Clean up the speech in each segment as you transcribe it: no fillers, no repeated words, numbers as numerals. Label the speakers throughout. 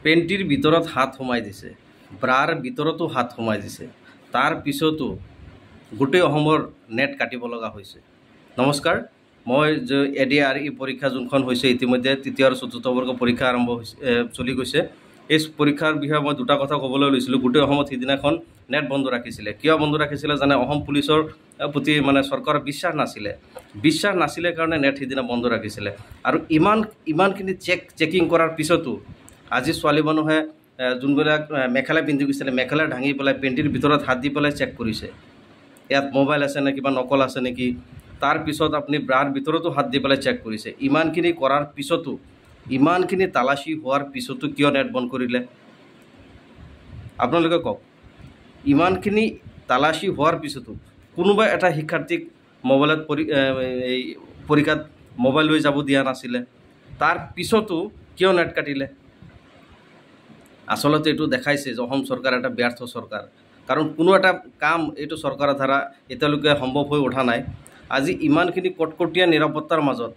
Speaker 1: পেণ্টিৰ ভিতৰত হাত সোমাই দিছে, ব্ৰাৰ ভিতৰতো হাত সোমাই দিছে, তাৰ পিছতো গোটেই অসমৰ নেট কাটিব লগা হৈছে। নমস্কাৰ, মই ADRE পৰীক্ষা যোনখন হৈছে ইতিমধ্যে তৃতীয় আৰু চতুৰ্থ বৰ্গ পৰীক্ষা আৰম্ভ হৈছে, চলি গৈছে। এই পৰীক্ষাৰ বিষয়ে মই দুটা কথা ক'বলৈ লৈছিলোঁ। গোটেই অসমত সিদিনাখন নেট বন্ধ ৰাখিছিলে। কিয় বন্ধ ৰাখিছিলে জানে? অসম পুলিচৰ প্ৰতি চৰকাৰৰ বিশ্বাস নাছিলে কাৰণে নেট সিদিনা বন্ধ ৰাখিছিলে। আৰু ইমানখিনি চেকিং কৰাৰ পিছতো আজি ছোৱালী মানুহে যোনবিলাক মেখেলা পিন্ধি গৈছিলে, মেখেলা ভাঙি পেলাই পেণ্টিৰ ভিতৰত হাত দি পেলাই চেক কৰিছে, ইয়াত মোবাইল আছে নে, কিবা নকল আছে নেকি। তাৰপিছত আপুনি ব্ৰাৰ ভিতৰতো হাত দি পেলাই চেক কৰিছে। ইমানখিনি কৰাৰ পিছতো, ইমানখিনি তালাচী হোৱাৰ পিছতো কিয় নেট বন্ধ কৰিলে আপোনালোকে কওক? ইমানখিনি তালাচী হোৱাৰ পিছতো কোনোবা এটা শিক্ষাৰ্থীক মোবাইলত পৰীক্ষাত মোবাইল লৈ যাব দিয়া নাছিলে। তাৰ পিছতো কিয় নেট কাটিলে? আচলতে এইটো দেখাইছে যে অসম চৰকাৰ এটা ব্যৰ্থ চৰকাৰ। কাৰণ কোনো এটা কাম এইটো চৰকাৰৰ দ্বাৰা এতিয়ালৈকে সম্ভৱ হৈ উঠা নাই। আজি ইমানখিনি কটকটীয়া নিৰাপত্তাৰ মাজত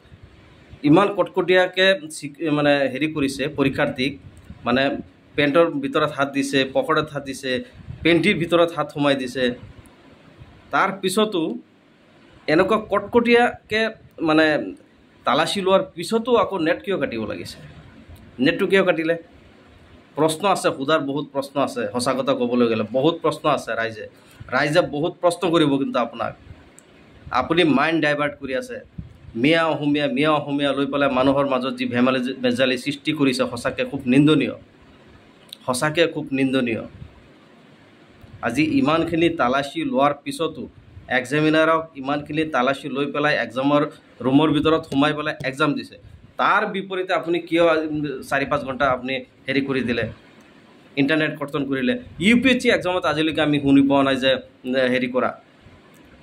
Speaker 1: ইমান কটকটীয়াকৈ কৰিছে পৰীক্ষাৰ্থীক, পেণ্টৰ ভিতৰত হাত দিছে, পকেটত হাত দিছে, পেণ্টিৰ ভিতৰত হাত সোমাই দিছে। তাৰ পিছতো এনেকুৱা কটকটীয়াকৈ তালাচী লোৱাৰ পিছতো আকৌ নেট কিয় কাটিব লাগিছে? নেটটো কিয় কাটিলে? প্ৰশ্ন আছে, সোধাৰ বহুত প্ৰশ্ন আছে। সঁচা কথা ক'বলৈ গ'লে বহুত প্ৰশ্ন আছে। ৰাইজে বহুত প্ৰশ্ন কৰিব, কিন্তু আপুনি মাইণ্ড ডাইভাৰ্ট কৰি আছে। মিয়া অসমীয়া লৈ পেলাই মানুহৰ মাজত যি ভেজালি সৃষ্টি কৰিছে, সঁচাকৈ খুব নিন্দনীয়। আজি ইমানখিনি তালাচী লোৱাৰ পিছতো এক্সামিনাৰক ইমানখিনি তালাচী লৈ পেলাই এক্সামৰ ৰুমৰ ভিতৰত সোমাই পেলাই এক্সাম দিছে। তাৰ বিপৰীতে আপুনি কিয় 4-5 ঘণ্টা আপুনি কৰি দিলে, ইণ্টাৰনেট কৰ্তন কৰিলে? UPSC এক্সামত আজিলৈকে আমি শুনি পোৱা নাই যে কৰা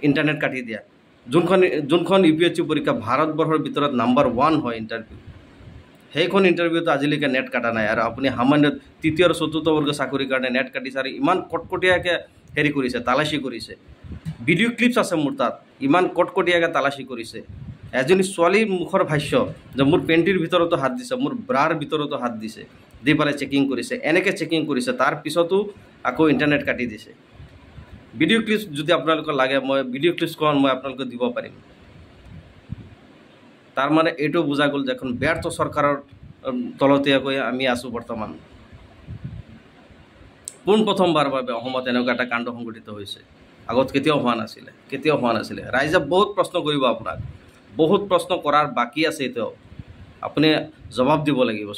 Speaker 1: ইণ্টাৰনেট কাটি দিয়া। যোনখন UPSC পৰীক্ষা ভাৰতবৰ্ষৰ ভিতৰত নাম্বাৰ 1 হয় ইণ্টাৰভিউ, সেইখন ইণ্টাৰভিউটো আজিলৈকে নেট কাটা নাই। আৰু আপুনি সামান্য তৃতীয় আৰু চতুৰ্থ বৰ্গ চাকৰিৰ কাৰণে নেট কাটিছে আৰু ইমান কটকটীয়াকৈ কৰিছে, তালাচী কৰিছে। ভিডিঅ' ক্লিপছ আছে মোৰ তাত, ইমান কটকটীয়াকৈ তালাচী কৰিছে। এজনী ছোৱালীৰ মুখৰ ভাষ্য যে মোৰ পেণ্টিৰ ভিতৰতো হাত দিছে, মোৰ ব্ৰাৰ ভিতৰতো হাত দিছে, দি পেলাই চেকিং কৰিছে। এনেকৈ চেকিং কৰিছে, তাৰ পিছতো আকৌ ইণ্টাৰনেট কাটি দিছে। ভিডিঅ' ক্লিপছ যদি আপোনালোকৰ লাগে, মই ভিডিঅ' ক্লিপছখন মই আপোনালোকক দিব পাৰিম। তাৰমানে এইটো বুজা গ'ল যে এখন ব্যৰ্থ চৰকাৰৰ তলতীয়াকৈ আমি আছোঁ বৰ্তমান। পোনপ্ৰথমবাৰৰ বাবে অসমত এনেকুৱা এটা কাণ্ড সংঘটিত হৈছে। আগত কেতিয়াও হোৱা নাছিলে। ৰাইজে বহুত প্ৰশ্ন কৰিব আপোনাক, বহুত প্ৰশ্ন কৰাৰ বাকী আছে। এতিয়াও আপুনি জবাব দিব লাগিব,